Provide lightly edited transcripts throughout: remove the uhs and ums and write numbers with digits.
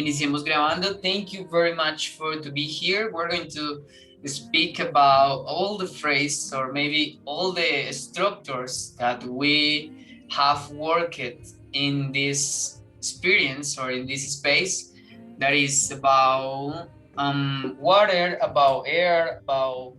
Iniciemos grabando. Thank you very much for to be here. We're going to speak about all the phrases or maybe all the structures that we have worked in this experience or in this space that is about water, about air, about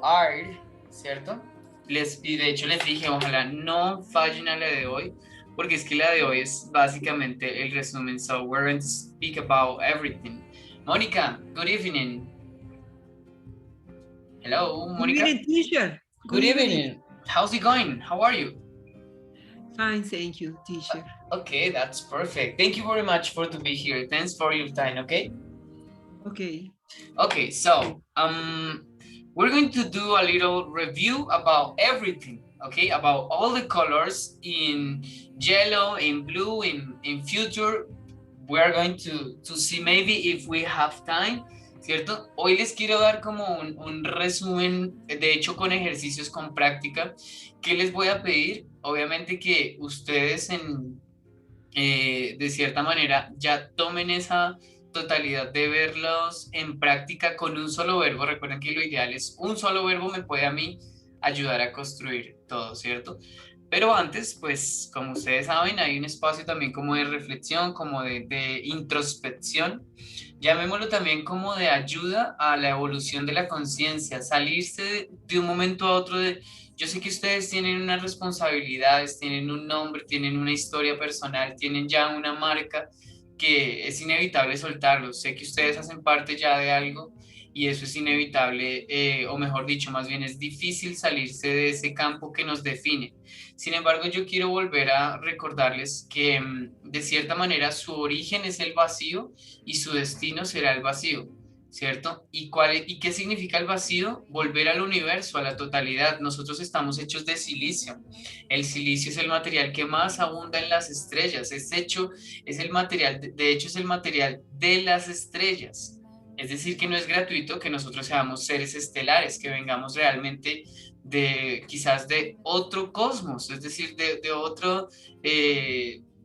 art, ¿cierto? Y de hecho les dije, ojalá no fallen a la de hoy, porque es que la de hoy es básicamente el resumen. So we're going to speak about everything. Mónica, good evening. Hello, Good Mónica. evening, teacher. Good Good evening. evening. How's it going? How are you? Fine, thank you, teacher. Okay, that's perfect. Thank you very much for to be here. Thanks for your time, okay? Okay. Okay, so we're going to do a little review about everything, okay? About all the colors in yellow, in blue, in future. We're going to see maybe if we have time, ¿cierto? Hoy les quiero dar como un resumen, de hecho con ejercicios con práctica. ¿Qué les voy a pedir? Obviamente que ustedes de cierta manera ya tomen esa totalidad de verlos en práctica con un solo verbo. Recuerden que lo ideal es un solo verbo me puede a mí ayudar a construir todo, ¿cierto? Pero antes, pues como ustedes saben, hay un espacio también como de reflexión, como de introspección, llamémoslo también como de ayuda a la evolución de la conciencia, salirse de un momento a otro de yo sé que ustedes tienen unas responsabilidades, tienen un nombre, tienen una historia personal, tienen ya una marca que es inevitable soltarlo. Sé que ustedes hacen parte ya de algo y eso es inevitable, o mejor dicho, más bien es difícil salirse de ese campo que nos define. Sin embargo, yo quiero volver a recordarles que de cierta manera su origen es el vacío y su destino será el vacío. ¿Cierto? ¿Y qué significa el vacío? Volver al universo, a la totalidad. Nosotros estamos hechos de silicio. El silicio es el material que más abunda en las estrellas. Es el material, de hecho es el material de las estrellas. Es decir, que no es gratuito que nosotros seamos seres estelares, que vengamos realmente quizás de otro cosmos, es decir, de otro,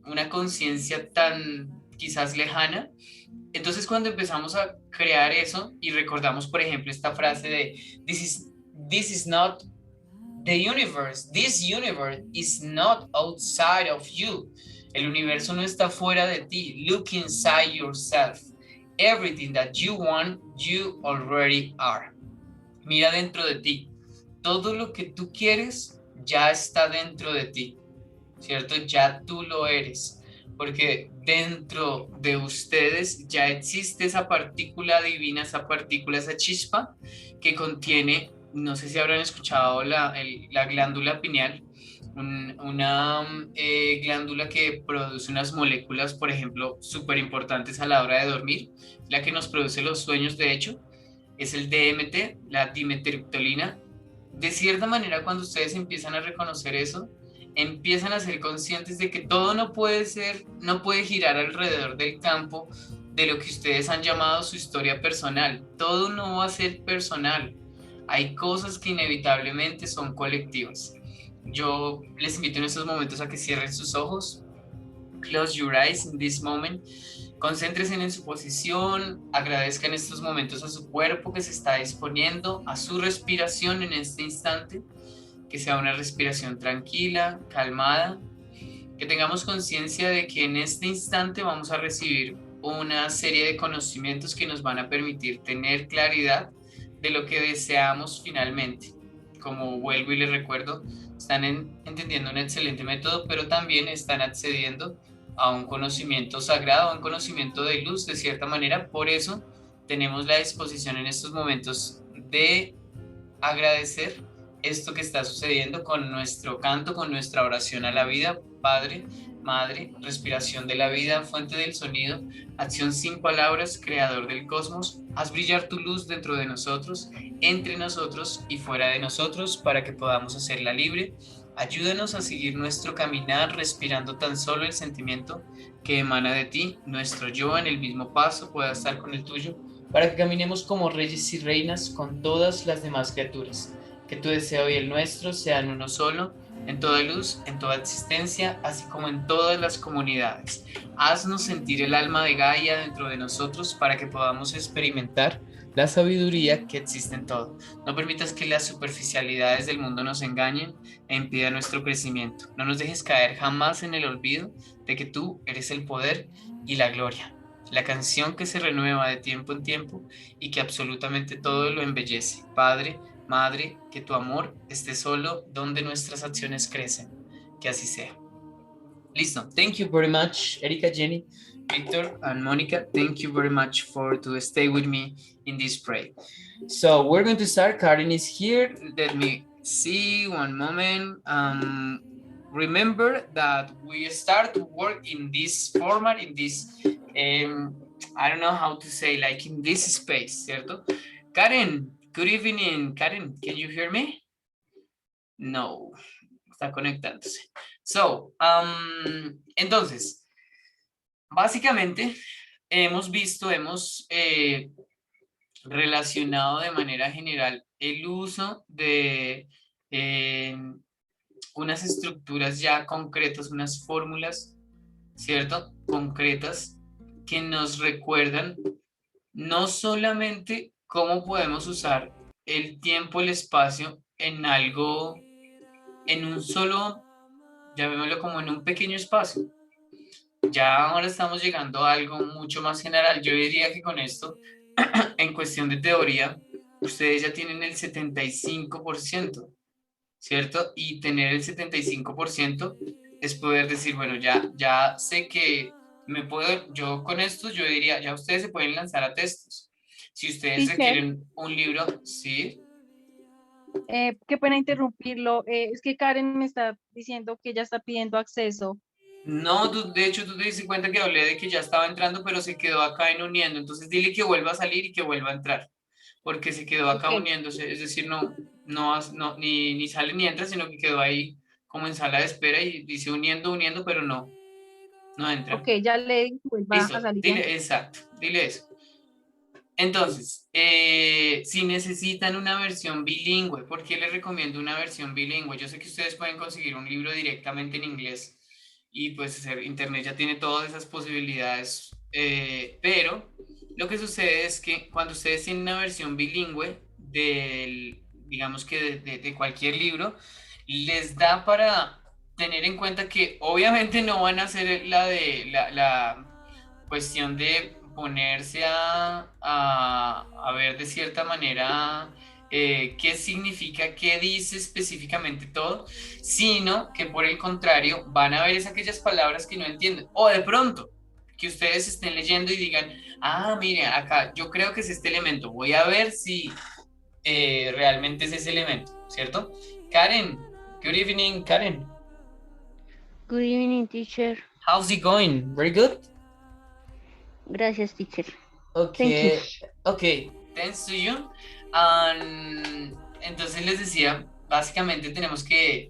una conciencia tan quizás lejana. Entonces, cuando empezamos a crear eso y recordamos, por ejemplo, esta frase de this is not the universe, this universe is not outside of you. El universo no está fuera de ti. Look inside yourself. Everything that you want, you already are. Mira dentro de ti. Todo lo que tú quieres ya está dentro de ti, ¿cierto? Ya tú lo eres porque dentro de ustedes ya existe esa partícula divina, esa partícula, esa chispa que contiene, no sé si habrán escuchado la glándula pineal, una glándula que produce unas moléculas, por ejemplo, súper importantes a la hora de dormir, la que nos produce los sueños, de hecho, es el DMT, la dimetiltriptolina. De cierta manera, cuando ustedes empiezan a reconocer eso, empiezan a ser conscientes de que todo no puede ser, no puede girar alrededor del campo de lo que ustedes han llamado su historia personal. Todo no va a ser personal. Hay cosas que inevitablemente son colectivas. Yo les invito en estos momentos a que cierren sus ojos. Close your eyes in this moment. Concéntrense en su posición, agradezcan estos momentos a su cuerpo que se está disponiendo, a su respiración en este instante, que sea una respiración tranquila, calmada, que tengamos conciencia de que en este instante vamos a recibir una serie de conocimientos que nos van a permitir tener claridad de lo que deseamos finalmente. Como vuelvo y les recuerdo, están entendiendo un excelente método, pero también están accediendo a un conocimiento sagrado, a un conocimiento de luz de cierta manera. Por eso tenemos la disposición en estos momentos de agradecer esto que está sucediendo con nuestro canto, con nuestra oración a la vida. Padre, Madre, respiración de la vida, fuente del sonido, acción sin palabras, creador del cosmos, haz brillar tu luz dentro de nosotros, entre nosotros y fuera de nosotros para que podamos hacerla libre. Ayúdanos a seguir nuestro caminar respirando tan solo el sentimiento que emana de ti, nuestro yo en el mismo paso pueda estar con el tuyo, para que caminemos como reyes y reinas con todas las demás criaturas. Que tu deseo y el nuestro sean uno solo, en toda luz, en toda existencia, así como en todas las comunidades. Haznos sentir el alma de Gaia dentro de nosotros para que podamos experimentar la sabiduría que existe en todo. No permitas que las superficialidades del mundo nos engañen e impidan nuestro crecimiento. No nos dejes caer jamás en el olvido de que tú eres el poder y la gloria, la canción que se renueva de tiempo en tiempo y que absolutamente todo lo embellece. Padre, Madre, que tu amor esté solo donde nuestras acciones crecen. Que así sea. Listo. Thank you very much, Erika, Jenny, Victor, and Monica. Thank you very much for to stay with me in this pray. So we're going to start. Karen is here. Let me see one moment. Remember that we start to work in this format, in this, I don't know how to say, like in this space, ¿cierto? Karen, good evening. Karen, can you hear me? No, está conectándose. So, entonces, básicamente hemos relacionado de manera general el uso de unas estructuras ya concretas, unas fórmulas, ¿cierto? Concretas que nos recuerdan no solamente cómo podemos usar el tiempo, el espacio en algo, en un solo, llamémoslo como en un pequeño espacio. Ya ahora estamos llegando a algo mucho más general. Yo diría que con esto, en cuestión de teoría, ustedes ya tienen el 75%, ¿cierto? Y tener el 75% es poder decir, bueno, ya sé que me puedo, yo con esto, yo diría, ya ustedes se pueden lanzar a textos. Si ustedes Teacher, requieren un libro, sí. qué pena interrumpirlo. Es que Karen me está diciendo que ella está pidiendo acceso. No, de hecho tú te diste cuenta que hablé de que ya estaba entrando, pero se quedó acá en uniendo. Entonces dile que vuelva a salir y que vuelva a entrar, porque se quedó acá Ok, uniéndose. Es decir, no, ni sale ni entra, sino que quedó ahí como en sala de espera y dice uniendo, pero no entra. ok, ya le digo que vuelva a Listo, salir y a entrar. dile, exacto, dile eso. Entonces, si necesitan una versión bilingüe, ¿por qué les recomiendo una versión bilingüe? Yo sé que ustedes pueden conseguir un libro directamente en inglés y pues internet ya tiene todas esas posibilidades, pero lo que sucede es que cuando ustedes tienen una versión bilingüe digamos que de cualquier libro, les da para tener en cuenta que obviamente no van a hacer la cuestión de ponerse a ver de cierta manera qué significa, qué dice específicamente todo, sino que por el contrario van a ver es aquellas palabras que no entienden, o de pronto que ustedes estén leyendo y digan, ah, mire, acá yo creo que es este elemento, voy a ver si realmente es ese elemento, ¿cierto? Karen, good evening, Karen. Good evening, teacher. How's it going? Very good? Gracias, teacher. Thank you. Okay, okay, thanks to you. Entonces les decía, básicamente tenemos que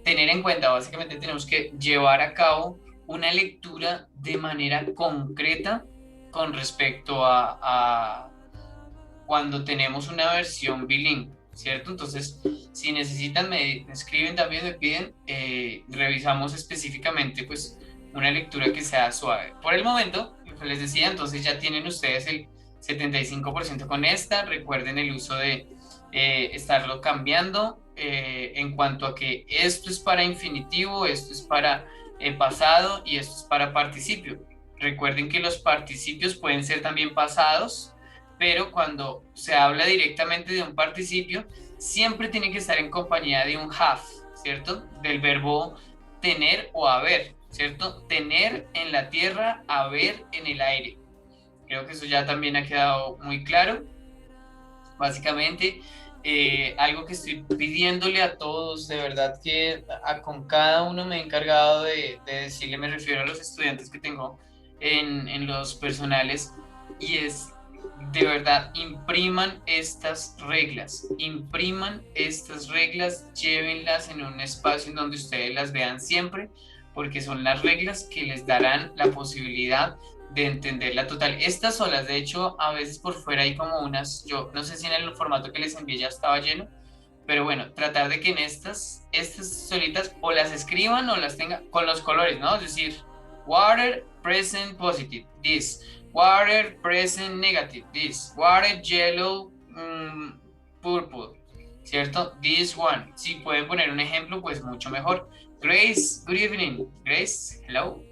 tener en cuenta, básicamente tenemos que llevar a cabo una lectura de manera concreta con respecto a cuando tenemos una versión bilingüe, ¿cierto? Entonces, si necesitan, me escriben también, me piden, revisamos específicamente pues una lectura que sea suave. Por el momento, lo que les decía, entonces ya tienen ustedes el 75% con esta, recuerden el uso de estarlo cambiando en cuanto a que esto es para infinitivo, esto es para pasado y esto es para participio. Recuerden que los participios pueden ser también pasados, pero cuando se habla directamente de un participio, siempre tiene que estar en compañía de un have, ¿cierto? Del verbo tener o haber, ¿cierto? Tener en la tierra, haber en el aire. Creo que eso ya también ha quedado muy claro. Básicamente, algo que estoy pidiéndole a todos, de verdad que con cada uno me he encargado de decirle, me refiero a los estudiantes que tengo en los personales, y es de verdad, impriman estas reglas, llévenlas en un espacio en donde ustedes las vean siempre, porque son las reglas que les darán la posibilidad de entenderla total. Estas solas, de hecho, a veces por fuera hay como unas, yo no sé si en el formato que les envié ya estaba lleno, Pero bueno, tratar de que en estas solitas o las escriban o las tengan con los colores, ¿no? Es decir, water present positive, this, water present negative, this, water yellow purple, ¿cierto? This one. Si pueden poner un ejemplo, pues mucho mejor. Grace, good evening. Grace, hello.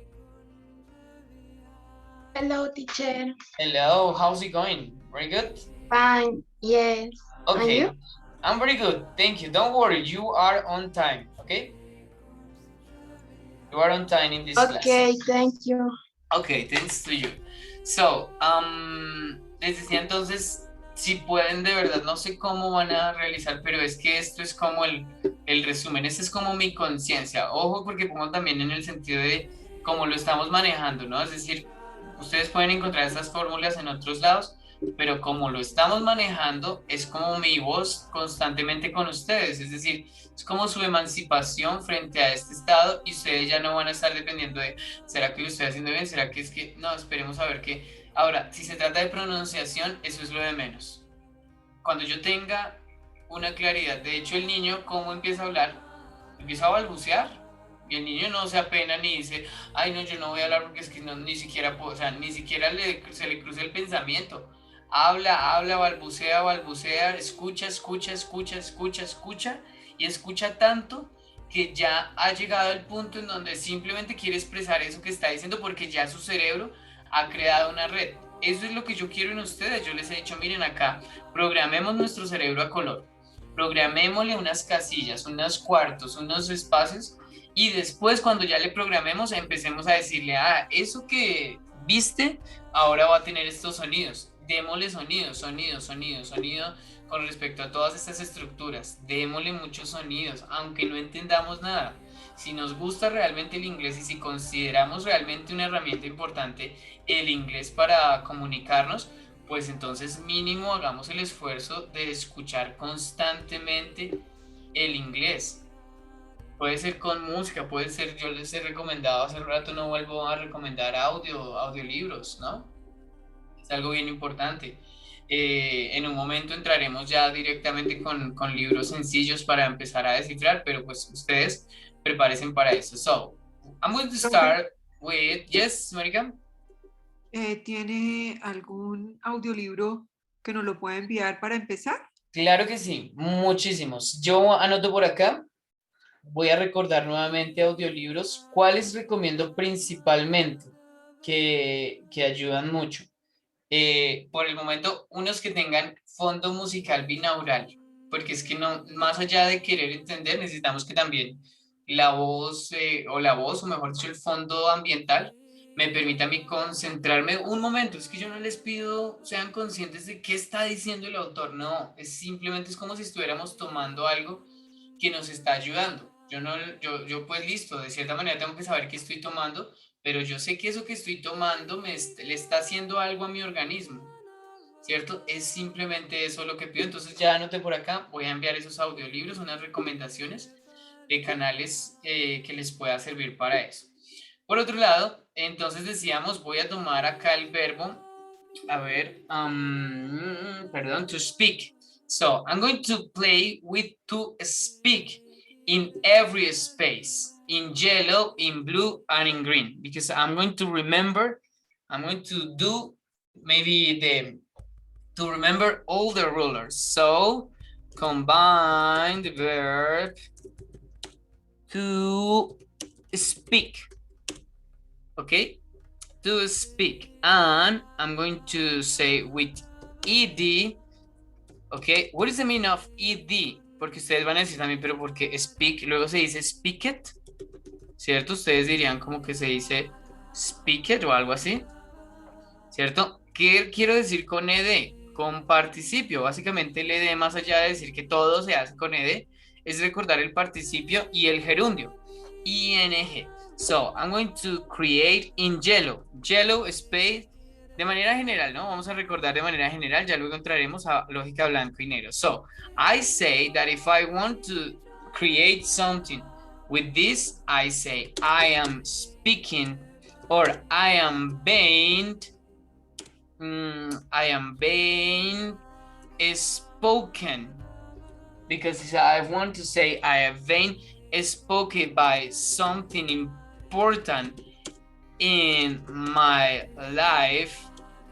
Hello, teacher. Hello, how's it going? Very good? Fine, yes. And Okay, you? I'm very good, thank you. Don't worry, you are on time, okay? You are on time in this class. Okay, thank you. Okay, thanks to you. So, les decía entonces, si pueden de verdad, no sé cómo van a realizar, pero es que esto es como el resumen, este es como mi conciencia. Ojo, porque pongo también en el sentido de cómo lo estamos manejando, ¿no? Es decir, ustedes pueden encontrar estas fórmulas en otros lados, pero como lo estamos manejando, es como mi voz constantemente con ustedes, es decir, es como su emancipación frente a este estado y ustedes ya no van a estar dependiendo de, ¿será que lo estoy haciendo bien? ¿Será que es que, no, esperemos a ver qué? Ahora, si se trata de pronunciación, eso es lo de menos. Cuando yo tenga una claridad, de hecho el niño, ¿cómo empieza a hablar? Empieza a balbucear. Y el niño no se apena ni dice, ay no, yo no voy a hablar porque es que no, ni siquiera puedo, o sea, ni siquiera se le cruza el pensamiento. Habla, balbucea, escucha, y escucha tanto que ya ha llegado al punto en donde simplemente quiere expresar eso que está diciendo porque ya su cerebro ha creado una red. Eso es lo que yo quiero en ustedes. Yo les he dicho, miren acá, programemos nuestro cerebro a color, programémosle unas casillas, unos cuartos, unos espacios, y después cuando ya le programemos empecemos a decirle, eso que viste ahora va a tener estos sonidos, démosle sonido con respecto a todas estas estructuras, démosle muchos sonidos, aunque no entendamos nada. Si nos gusta realmente el inglés y si consideramos realmente una herramienta importante el inglés para comunicarnos, pues entonces mínimo hagamos el esfuerzo de escuchar constantemente el inglés. Puede ser con música, puede ser, yo les he recomendado, hace rato no vuelvo a recomendar audiolibros, ¿no? Es algo bien importante. En un momento entraremos ya directamente con libros sencillos para empezar a descifrar, pero pues ustedes prepárense para eso. So, I'm going to start with, yes, Marica. ¿Tiene algún audiolibro que nos lo pueda enviar para empezar? Claro que sí, muchísimos. Yo anoto por acá. Voy a recordar nuevamente audiolibros. ¿Cuáles recomiendo principalmente? Que ayudan mucho. Por el momento, unos que tengan fondo musical binaural, porque es que no, más allá de querer entender, necesitamos que también la voz, o mejor dicho, el fondo ambiental, me permita a mí concentrarme un momento. Es que yo no les pido sean conscientes de qué está diciendo el autor, no, simplemente es como si estuviéramos tomando algo que nos está ayudando. Yo pues listo, de cierta manera tengo que saber qué estoy tomando, pero yo sé que eso que estoy tomando le está haciendo algo a mi organismo, ¿cierto? Es simplemente eso lo que pido. Entonces ya anoté por acá, voy a enviar esos audiolibros, unas recomendaciones de canales que les pueda servir para eso. Por otro lado, entonces decíamos, voy a tomar acá el verbo, a ver, perdón, to speak. So, I'm going to play with to speak in every space, in yellow, in blue, and in green, because I'm going to remember, I'm going to do maybe to remember all the rulers. So, combine the verb to speak, okay? To speak, and I'm going to say with ed. Okay, what is the meaning of ed? Porque ustedes van a decir también, pero porque speak, luego se dice speak it, ¿cierto? Ustedes dirían como que se dice speak it o algo así, ¿cierto? ¿Qué quiero decir con ed? Con participio. Básicamente el ed, más allá de decir que todo se hace con ed, es recordar el participio y el gerundio, ing. So, I'm going to create in yellow. Yellow space, de manera general, ¿no? Vamos a recordar de manera general, ya luego entraremos a lógica blanco y negro. So, I say that if I want to create something with this, I say I am speaking or I am being spoken. because if I want to say I have been spoken by something important in my life,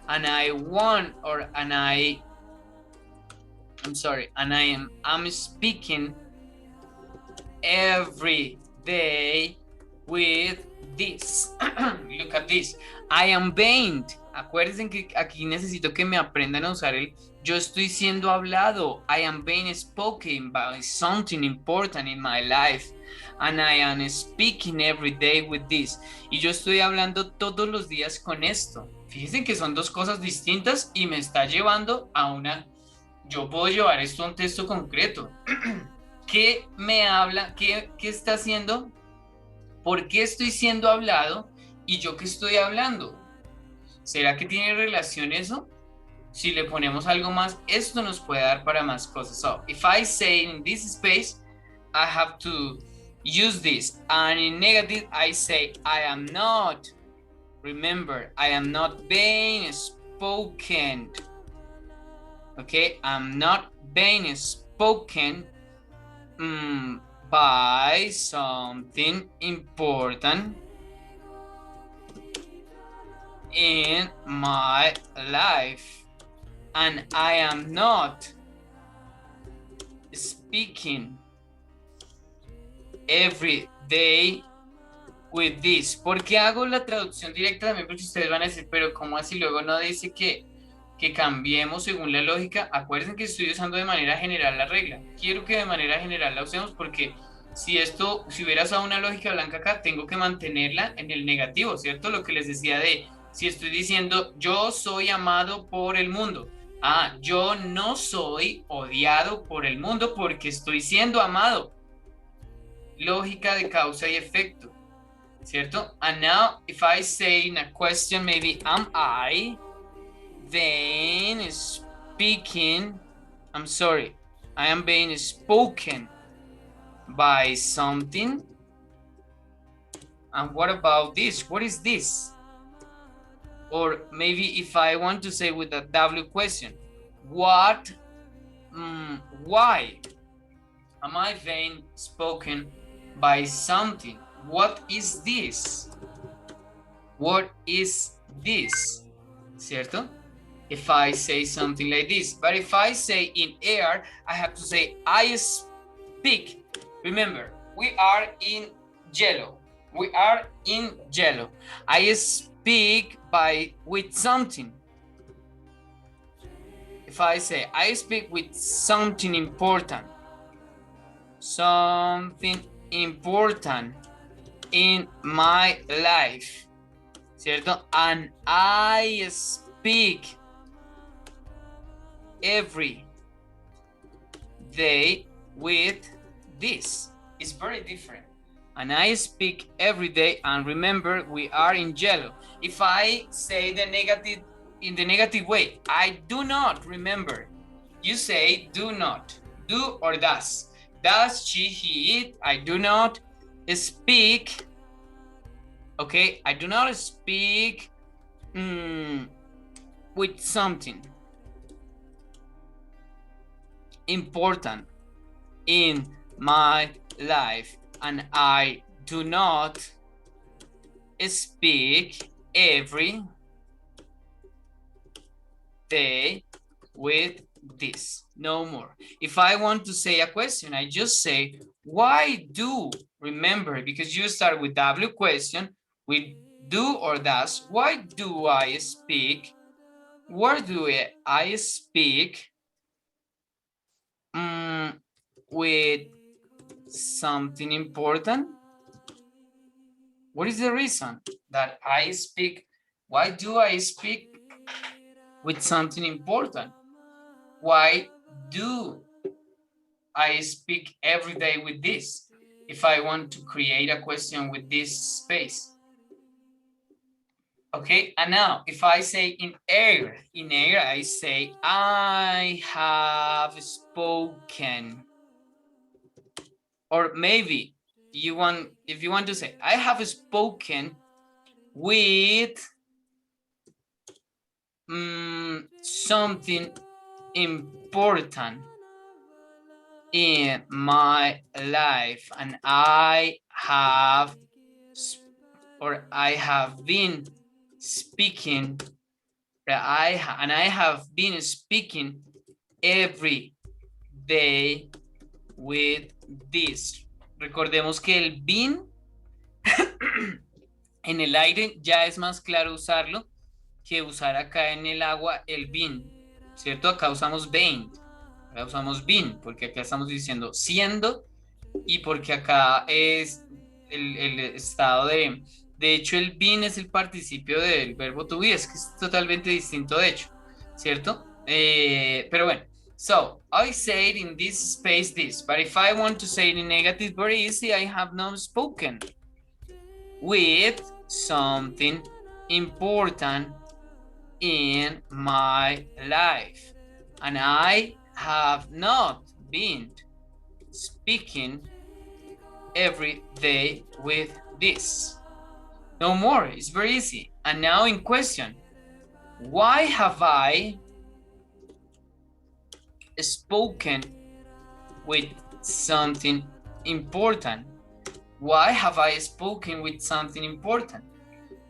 and I want, or and I'm sorry, and I'm speaking every day with this. Look at this. I am being. Acuérdense que aquí necesito que me aprendan a usar el yo estoy siendo hablado. I am being spoken by something important in my life. And I am speaking every day with this. Y yo estoy hablando todos los días con esto. Fíjense que son dos cosas distintas y me está llevando a una... Yo puedo llevar esto a un texto concreto. ¿Qué me habla? ¿Qué está haciendo? ¿Por qué estoy siendo hablado? ¿Y yo qué estoy hablando? ¿Será que tiene relación eso? Si le ponemos algo más, esto nos puede dar para más cosas. So, if I say in this space, I have to use this. And in negative, I say, I am not. Remember, I am not being spoken. Okay, I'm not being spoken by something important in my life, and I am not speaking every day with this. ¿Por qué hago la traducción directa también? Porque ustedes van a decir, pero ¿cómo así? Luego no dice que cambiemos según la lógica. Acuérdense que estoy usando de manera general la regla. Quiero que de manera general la usemos porque si hubiera usado una lógica blanca acá, tengo que mantenerla en el negativo, ¿cierto? Lo que les decía de, si estoy diciendo, yo soy amado por el mundo. Ah, yo no soy odiado por el mundo porque estoy siendo amado. Lógica de causa y efecto, ¿cierto? And now, if I say in a question, maybe, am I then speaking, I'm sorry, I am being spoken by something. And what about this? What is this? Or maybe if I want to say with a W question, what, why am I being spoken by something? What is this? What is this? ¿Cierto? If I say something like this. But if I say in air, I have to say I speak. Remember, we are in yellow. We are in yellow. I speak with something. If I say I speak with something important. Something important in my life. ¿Cierto? And I speak every day with this. It's very different. And I speak every day, and remember, we are in yellow. If I say the negative in the negative way, I do not, remember. You say do not, do or does. Does she, he, it, I do not speak. Okay, I do not speak with something important in my life, and I do not speak every day with this. No more. If I want to say a question, I just say, why do? Remember, because you start with W question, with do or does. Why do I speak? Where do I speak? With something important? What is the reason that I speak? Why do I speak with something important? Why do I speak every day with this? If I want to create a question with this space. Okay, and now if I say in air I say, I have spoken. Or maybe if you want to say, I have spoken with something important in my life, and I have been speaking, I have been speaking every day with this. Recordemos que el been en el aire ya es más claro usarlo que usar acá en el agua el been, ¿cierto? Acá usamos been, acá usamos been, porque acá estamos diciendo siendo y porque acá es el estado de hecho el been es el participio del verbo to be, es que es totalmente distinto de hecho, ¿cierto? Pero bueno, so I say it in this space this, but if I want to say it in negative, very easy, I have not spoken with something important in my life, and I have not been speaking every day with this. No more, it's very easy. And now in question, why have I spoken with something important? Why have I spoken with something important?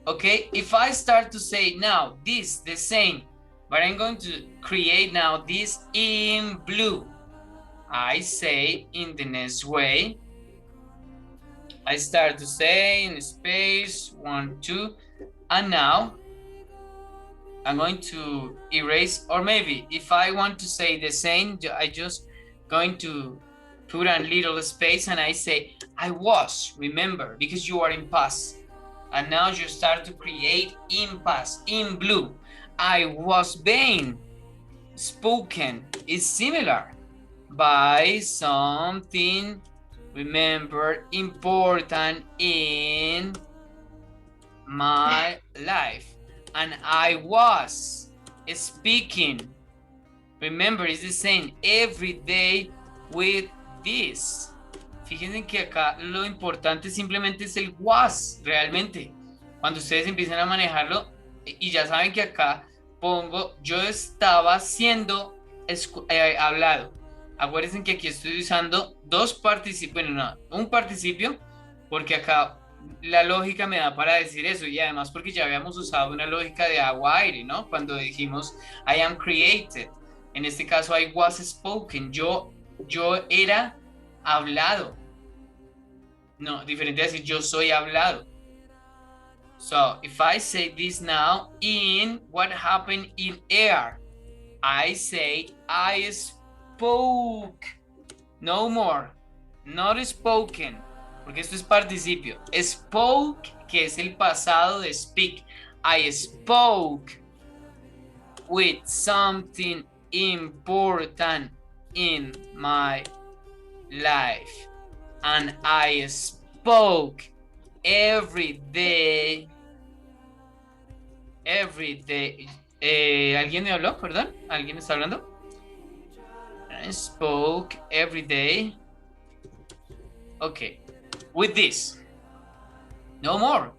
Okay, if I start to say now this, the same, but I'm going to create now this in blue. I say in the next way, I start to say in space, 1, 2, and now I'm going to erase, or maybe if I want to say the same, I just going to put a little space and I say, I was, remember, because you are in past. And now you start to create in past, in blue. I was being spoken is similar by something, remember, important in my life. And I was speaking, remember, it's the same every day with this. Fíjense que acá lo importante simplemente es el was, realmente. Cuando ustedes empiezan a manejarlo, y ya saben que acá pongo, yo estaba siendo hablado. Acuérdense que aquí estoy usando dos participios, bueno, no, un participio, porque acá la lógica me da para decir eso, y además porque ya habíamos usado una lógica de agua-aire, ¿no? Cuando dijimos, I am created. En este caso, I was spoken. Yo era hablado. No, diferente a decir yo soy hablado. So, if I say this now, in what happened in air, I say I spoke. No more. Not spoken. Porque esto es participio. Spoke, que es el pasado de speak. I spoke with something important in my life. And I spoke every day. ¿Alguien me habló? Perdón. ¿Alguien está hablando? I spoke every day. Okay. With this. No more.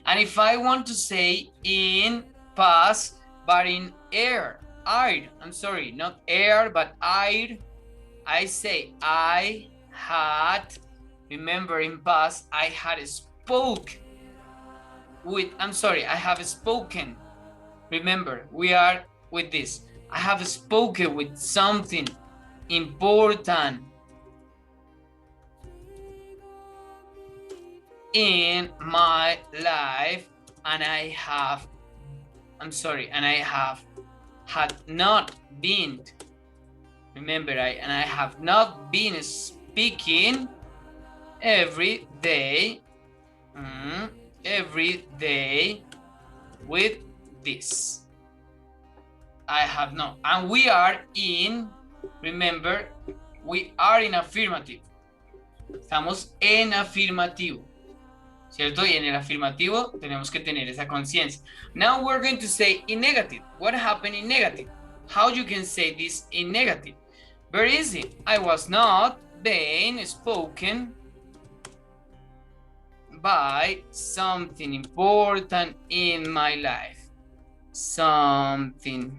And if I want to say in past, but in air, I'm sorry, not air, but I say I had, remember in past, I had spoke with, I'm sorry, I have spoken. Remember, we are with this. I have spoken with something important in my life, and I have, I'm sorry, and I have had not been, remember, and I have not been speaking every day with this. I have not. And we are in, remember, we are in affirmative. Estamos en afirmativo, ¿cierto? Y en el afirmativo tenemos que tener esa conciencia. Now we're going to say in negative. What happened in negative? How you can say this in negative? Very easy. I was not being spoken by something important in my life. Something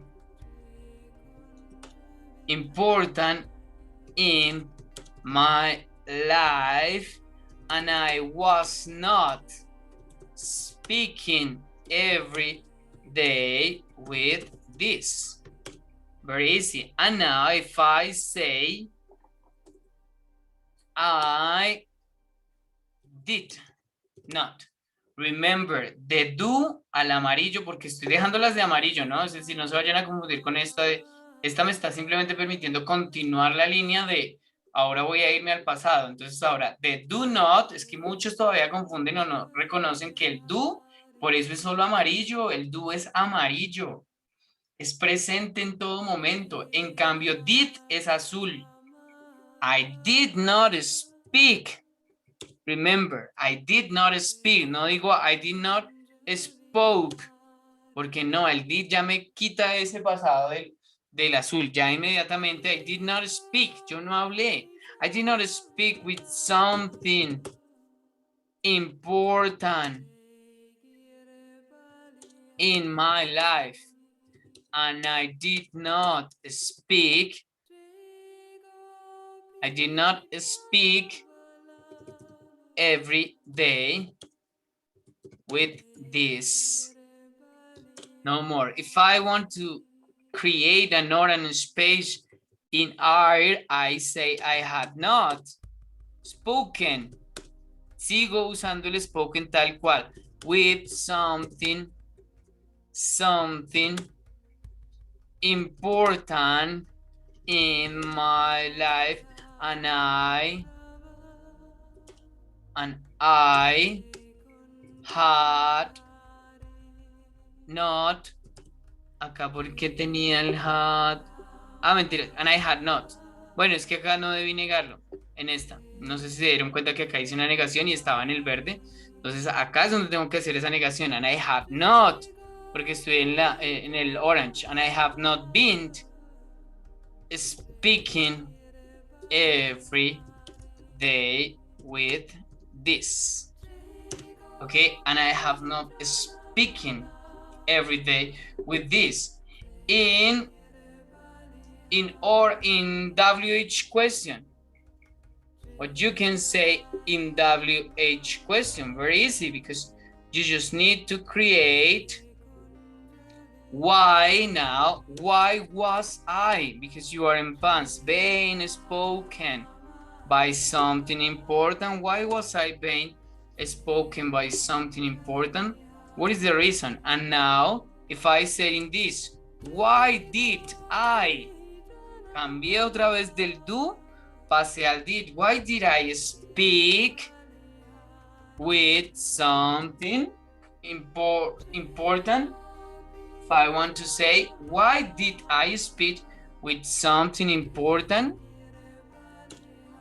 important in my life, and I was not speaking every day with this. Very easy. And now if I say I did not. Remember, de do al amarillo, porque estoy dejándolas de amarillo, ¿no? Es decir, no se vayan a confundir con esta de, esta me está simplemente permitiendo continuar la línea de, ahora voy a irme al pasado. Entonces ahora, de do not, es que muchos todavía confunden o no reconocen que el do, por eso es solo amarillo, el do es amarillo. Es presente en todo momento. En cambio, did es azul. I did not speak. Remember, I did not speak. No digo I did not spoke. Porque no, el did ya me quita ese pasado del azul. Ya inmediatamente I did not speak. Yo no hablé. I did not speak with something important in my life. And I did not speak. I did not speak every day with this. No more. If I want to create an orange space in R, I say I had not spoken. Sigo usando el spoken tal cual. With something important in my life, and I had not. Acá porque tenía el had. Ah, mentira. And I had not. Bueno, es que acá no debí negarlo. En esta. No sé si se dieron cuenta que acá hice una negación y estaba en el verde. Entonces acá es donde tengo que hacer esa negación. And I have not. Porque estoy en el orange. And I have not been speaking every day with this. Okay. And I have not speaking every day with this. In WH question. What you can say in WH question, very easy, because you just need to create why now. Why was I? Because you are in past being spoken by something important. Why was I being spoken by something important? What is the reason? And now, if I say in this, why did I? Cambié otra vez del do, pasé al did. Why did I speak with something important? If I want to say, why did I speak with something important?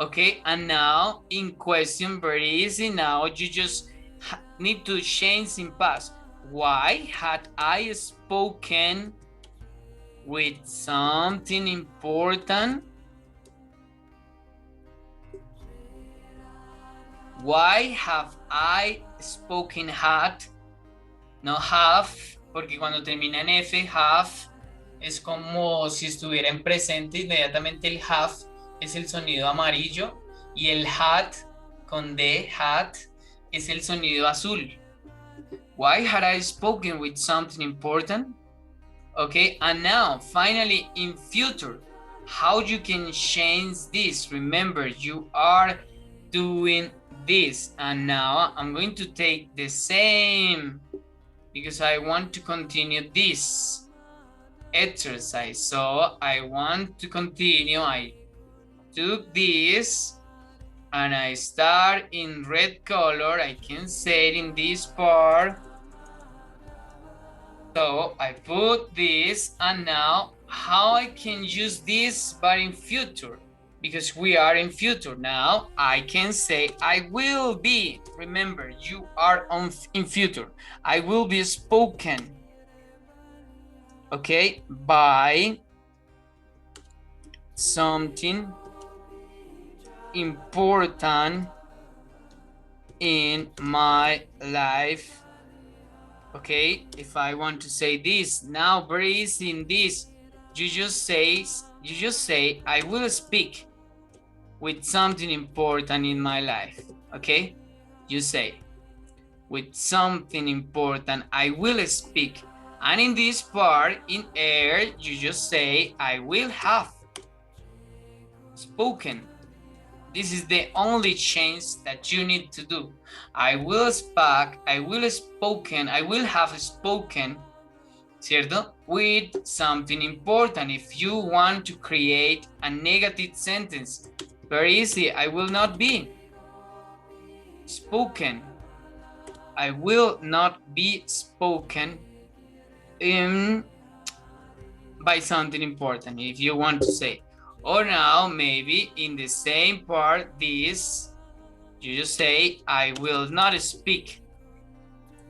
Okay, and now in question, very easy. Now you just need to change in past. Why had I spoken with something important? Why have I spoken had? No have, porque cuando termina en F, have, es como si estuviera en presente. Inmediatamente el have es el sonido amarillo y el had con D, had, es el sonido azul. Why had I spoken with something important? Okay, and now finally in future, how you can change this? Remember, you are doing this, and now I'm going to take the same because I want to continue this exercise. So I want to continue. I took this and I start in red color. I can say it in this part. So I put this, and now how I can use this but in future, because we are in future. Now I can say I will be. Remember, you are in future. I will be spoken, okay, by something important in my life. Okay, if I want to say this now, very easy in this, you just say I will speak. with something important in my life, okay? You say, with something important, I will speak. And in this part, in air, you just say, I will have spoken. This is the only change that you need to do. I will speak, I will spoken, I will have spoken, ¿cierto? With something important. If you want to create a negative sentence, very easy. I will not be spoken. I will not be spoken by something important, if you want to say. Or now, maybe in the same part, this, you just say, I will not speak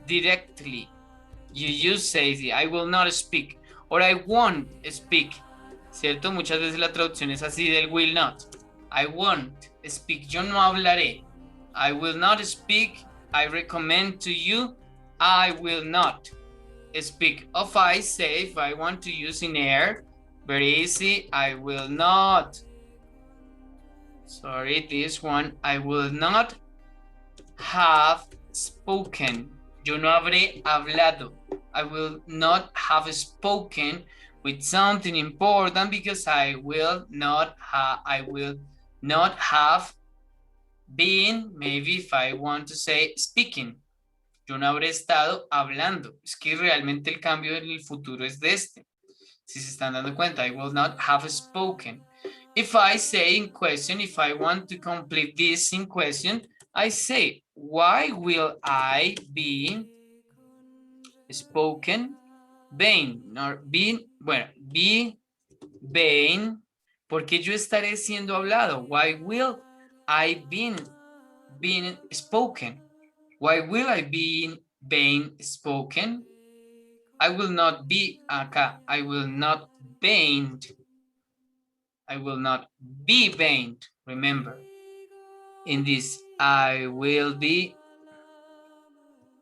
directly. You just say, I will not speak, or I won't speak, ¿cierto? Muchas veces la traducción es así del will not. I won't speak, yo no hablaré. I will not speak, I recommend to you, I will not speak. If I say, if I want to use in air, very easy, I will not. Sorry, this one, I will not have spoken. Yo no habré hablado. I will not have spoken with something important because I will not have been, maybe if I want to say speaking. Yo no habré estado hablando. Es que realmente el cambio en el futuro es de este. Si se están dando cuenta, I will not have spoken. If I say in question, if I want to complete this in question, I say, why will I be spoken? Vain, or be, bueno, be vain, porque yo estaré siendo hablado. Why will I be spoken? Why will I be vain spoken? I will not be acá. I will not vain. I will not be vain. Remember, in this, I will be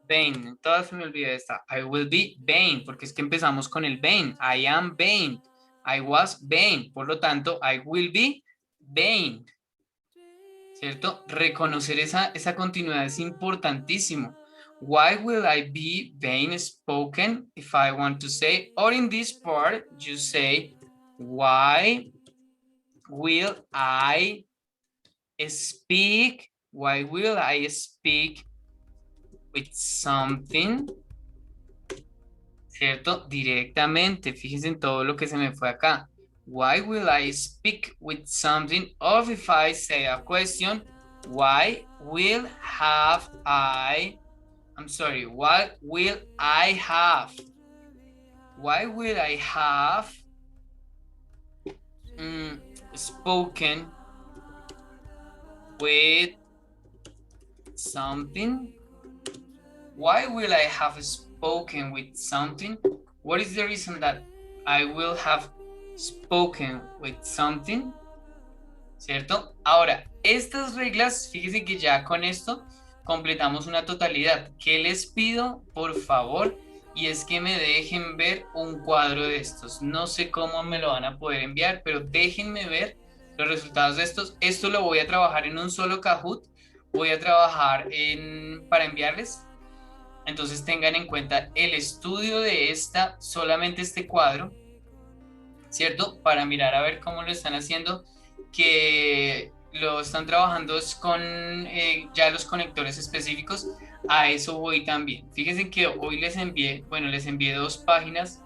vain. Todas se me olvida esta. I will be vain, porque es que empezamos con el vain. I am vain. I was vain. Por lo tanto, I will be vain. ¿Cierto? Reconocer esa continuidad es importantísimo. Why will I be vain spoken if I want to say, or in this part, you say, why will I speak? Why will I speak with something? ¿Cierto? Directamente. Fíjense en todo lo que se me fue acá. Why will I speak with something? Or if I say a question, why will have what will I have? Why will I have spoken with something? Why will I have spoken with something? What is the reason that I will have spoken with something? ¿Cierto? Ahora, estas reglas, fíjense que ya con esto completamos una totalidad. ¿Qué les pido? Por favor, y es que me dejen ver un cuadro de estos. No sé cómo me lo van a poder enviar, pero déjenme ver los resultados de estos. Esto lo voy a trabajar en un solo Kahoot. Voy a trabajar para enviarles. Entonces tengan en cuenta el estudio de solamente este cuadro, ¿cierto? Para mirar a ver cómo lo están haciendo, que lo están trabajando con ya los conectores específicos. A eso voy también. Fíjense que hoy les envié 2 páginas.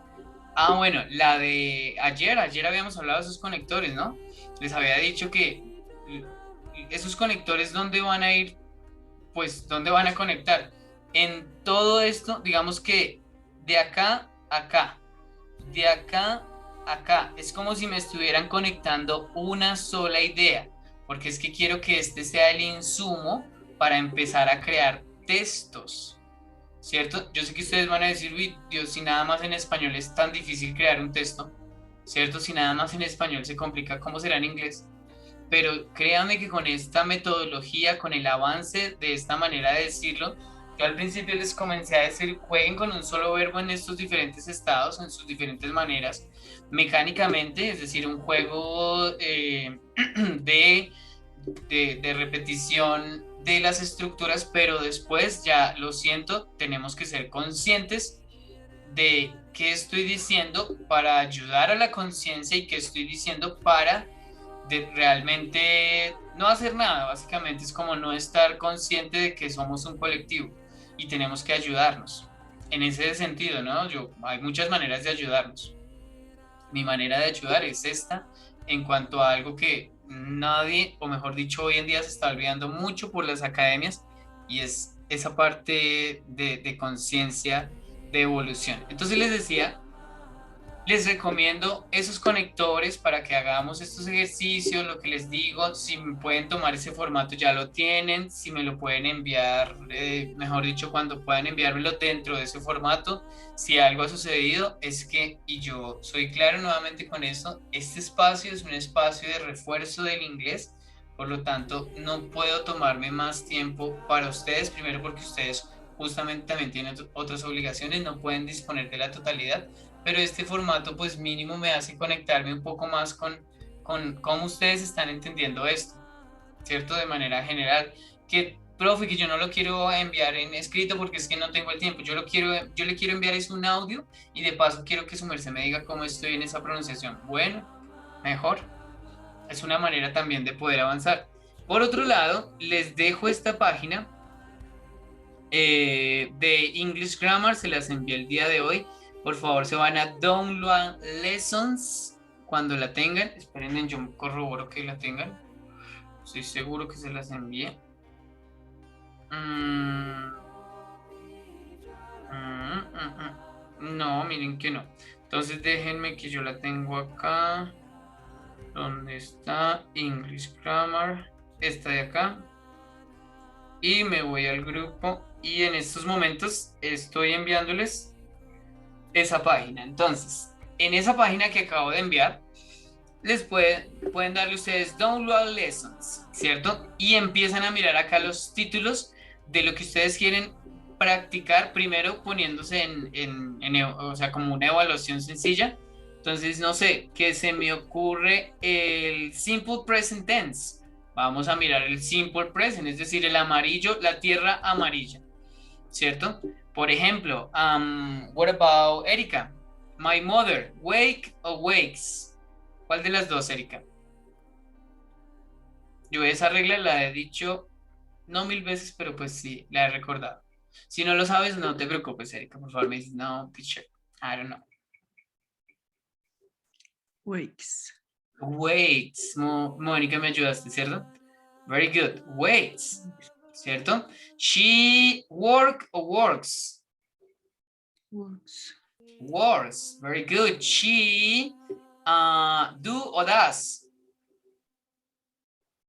Bueno, la de ayer habíamos hablado de esos conectores, ¿no? Les había dicho que esos conectores, ¿dónde van a ir? Pues, ¿dónde van a conectar? En todo esto, digamos que de acá a acá, de acá a acá, es como si me estuvieran conectando una sola idea, porque es que quiero que este sea el insumo para empezar a crear textos, ¿cierto? Yo sé que ustedes van a decir, uy, Dios, si nada más en español es tan difícil crear un texto, ¿cierto? Si nada más en español se complica, ¿cómo será en inglés? Pero créanme que con esta metodología, con el avance de esta manera de decirlo, yo al principio les comencé a decir, jueguen con un solo verbo en estos diferentes estados, en sus diferentes maneras, mecánicamente, es decir, un juego de de repetición de las estructuras, pero después ya lo siento, tenemos que ser conscientes de qué estoy diciendo para ayudar a la conciencia y qué estoy diciendo para realmente no hacer nada. Básicamente es como no estar consciente de que somos un colectivo y tenemos que ayudarnos. En ese sentido, ¿no? Hay muchas maneras de ayudarnos. Mi manera de ayudar es esta, en cuanto a algo que nadie, o mejor dicho, hoy en día se está olvidando mucho por las academias, y es esa parte de conciencia, de evolución. Entonces les decía, les recomiendo esos conectores para que hagamos estos ejercicios. Lo que les digo, si me pueden tomar ese formato ya lo tienen, si me lo pueden enviar, mejor dicho, cuando puedan enviármelo dentro de ese formato. Si algo ha sucedido es que, y yo soy claro nuevamente con eso, este espacio es un espacio de refuerzo del inglés, por lo tanto no puedo tomarme más tiempo para ustedes, primero porque ustedes justamente también tienen otras obligaciones, no pueden disponer de la totalidad, pero este formato pues mínimo me hace conectarme un poco más con cómo ustedes están entendiendo esto, ¿cierto? De manera general, que profe, que yo no lo quiero enviar en escrito porque es que no tengo el tiempo, yo le quiero enviar es un audio y de paso quiero que su merced me diga cómo estoy en esa pronunciación. Bueno, mejor, es una manera también de poder avanzar. Por otro lado, les dejo esta página de English Grammar, se las envié el día de hoy. Por favor, se van a Download Lessons cuando la tengan. Esperen, yo corroboro que la tengan. Estoy seguro que se las envié. No, miren que no. Entonces déjenme que yo la tengo acá. ¿Dónde está? English Grammar. Esta de acá. Y me voy al grupo. Y en estos momentos estoy enviándoles esa página. Entonces, en esa página que acabo de enviar, les pueden darle ustedes Download Lessons, ¿cierto? Y empiezan a mirar acá los títulos de lo que ustedes quieren practicar, primero poniéndose o sea, como una evaluación sencilla. Entonces, no sé, que se me ocurre el Simple Present Tense. Vamos a mirar el Simple Present, es decir, el amarillo, la tierra amarilla, ¿cierto? Por ejemplo, what about Erika? My mother, wake or wakes. ¿Cuál de las dos, Erika? Yo esa regla la he dicho no 1000 veces, pero pues sí, la he recordado. Si no lo sabes, no te preocupes, Erika. Por favor, me dices, no, teacher, I don't know. Wakes. Wakes. Mónica, me ayudaste, ¿cierto? Very good. Wakes. ¿Cierto? She work or works. Works. Works. Very good. She do or does.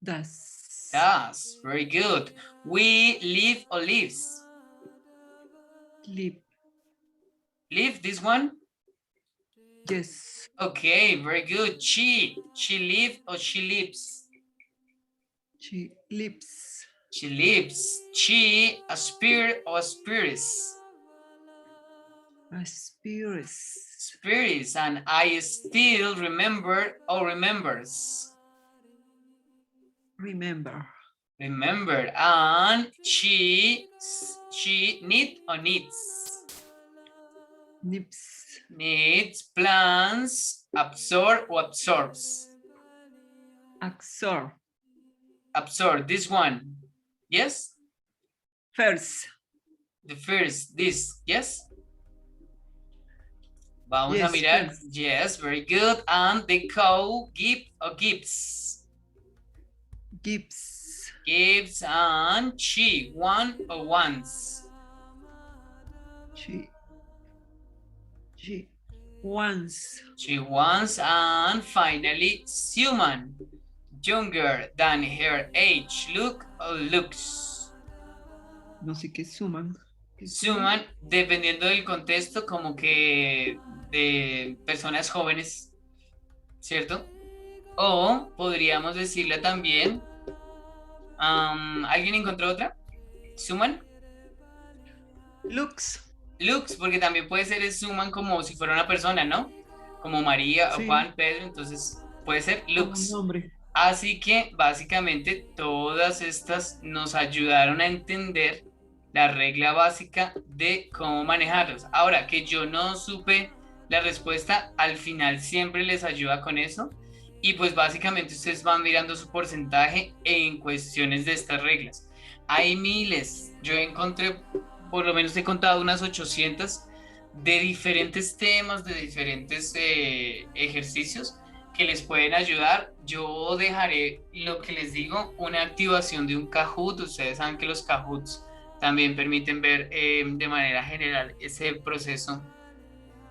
Does. Does. Very good. We live or lives. Live. Live, this one? Yes. Okay, very good. She live or she lives? She lives. She lives. She aspire or aspires? Aspires. Spirits. And I still remember or remembers? Remember. Remember. And she need or needs? Nips. Needs, plans, absorb or absorbs? Absorb. Absorb, this one. Yes? First. The first, this, yes? Vamos Yes, a mirar. first. Yes, very good. And the cow give or gives? Gives. Gives. And she one or wants? She wants. She wants. And finally, human, younger than her age, look or looks? No sé qué suman. Suman, dependiendo del contexto, como que de personas jóvenes, ¿cierto? O podríamos decirle también, ¿alguien encontró otra? ¿Suman? Looks. Looks, porque también puede ser suman como si fuera una persona, ¿no? Como María, Sí. o Juan, Pedro, entonces puede ser looks. Como un nombre. Así que básicamente todas estas nos ayudaron a entender la regla básica de cómo manejarlos. Ahora que yo no supe la respuesta, al final siempre les ayuda con eso. Y pues básicamente ustedes van mirando su porcentaje en cuestiones de estas reglas. Hay miles, yo encontré, por lo menos he contado unas 800 de diferentes temas, de diferentes ejercicios que les pueden ayudar. Yo dejaré lo que les digo, una activación de un Kahoot. Ustedes saben que los Kahoots también permiten ver de manera general ese proceso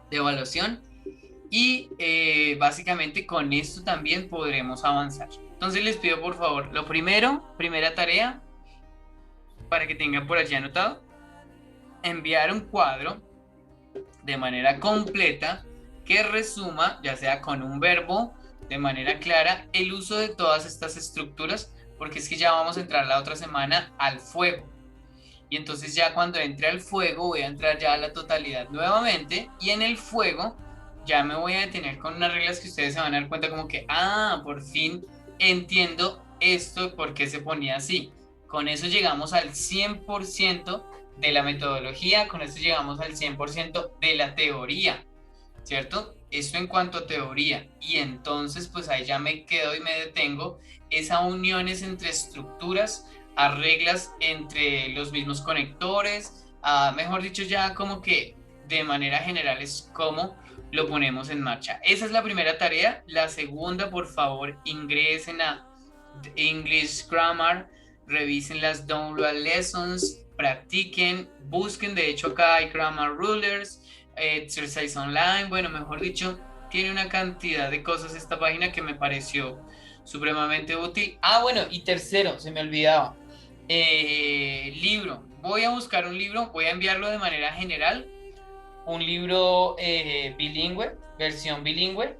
de evaluación y básicamente con esto también podremos avanzar. Entonces les pido por favor, lo primera tarea, para que tengan por allí anotado, enviar un cuadro de manera completa que resuma, ya sea con un verbo, de manera clara, el uso de todas estas estructuras, porque es que ya vamos a entrar la otra semana al fuego. Y entonces ya cuando entre al fuego voy a entrar ya a la totalidad nuevamente, y en el fuego ya me voy a detener con unas reglas que ustedes se van a dar cuenta como que, por fin entiendo esto, por qué se ponía así. Con eso llegamos al 100% de la metodología, con eso llegamos al 100% de la teoría, ¿cierto? Esto en cuanto a teoría. Y entonces pues ahí ya me quedo y me detengo, esas uniones entre estructuras, a reglas entre los mismos conectores, mejor dicho ya como que de manera general es como lo ponemos en marcha. Esa es la primera tarea. La segunda, por favor, ingresen a English Grammar, revisen las download lessons, practiquen, busquen, de hecho acá hay grammar rulers, exercise online, bueno, mejor dicho, tiene una cantidad de cosas esta página que me pareció supremamente útil. Bueno, y tercero, se me olvidaba, libro. Voy a buscar un libro, voy a enviarlo de manera general, un libro bilingüe, versión bilingüe,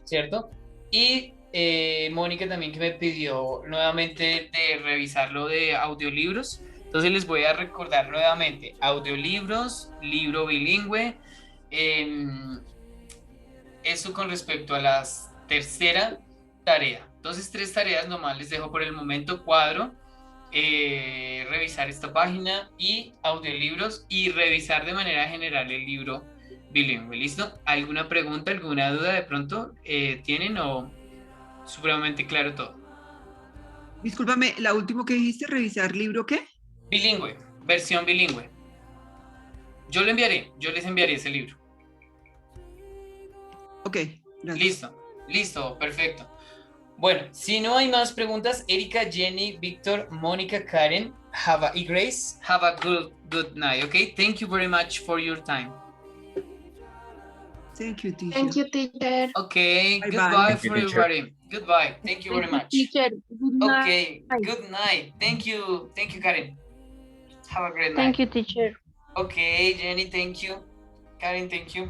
¿cierto? Y Mónica también que me pidió nuevamente de revisar lo de audiolibros. Entonces les voy a recordar nuevamente, audiolibros, libro bilingüe, eso con respecto a la tercera tarea. Entonces 3 tareas nomás les dejo por el momento: cuadro, revisar esta página y audiolibros, y revisar de manera general el libro bilingüe. ¿Listo? ¿Alguna pregunta, alguna duda de pronto tienen, o supremamente claro todo? Discúlpame, la última que dijiste, revisar libro, ¿qué? Bilingüe, versión bilingüe. Yo lo enviaré, yo les enviaré ese libro. Ok, gracias. Listo, perfecto. Bueno, si no hay más preguntas, Erika, Jenny, Víctor, Mónica, Karen, y Grace, have a good night, okay? Thank you very much for your time. Thank you, teacher. Thank you, teacher. Okay, Bye goodbye bye. for everybody. Goodbye. Thank you very much. Teacher, good night. Okay, good night. Thank you, Karen. Have a great night. Thank you, teacher. Okay, Jenny, thank you. Karen, thank you.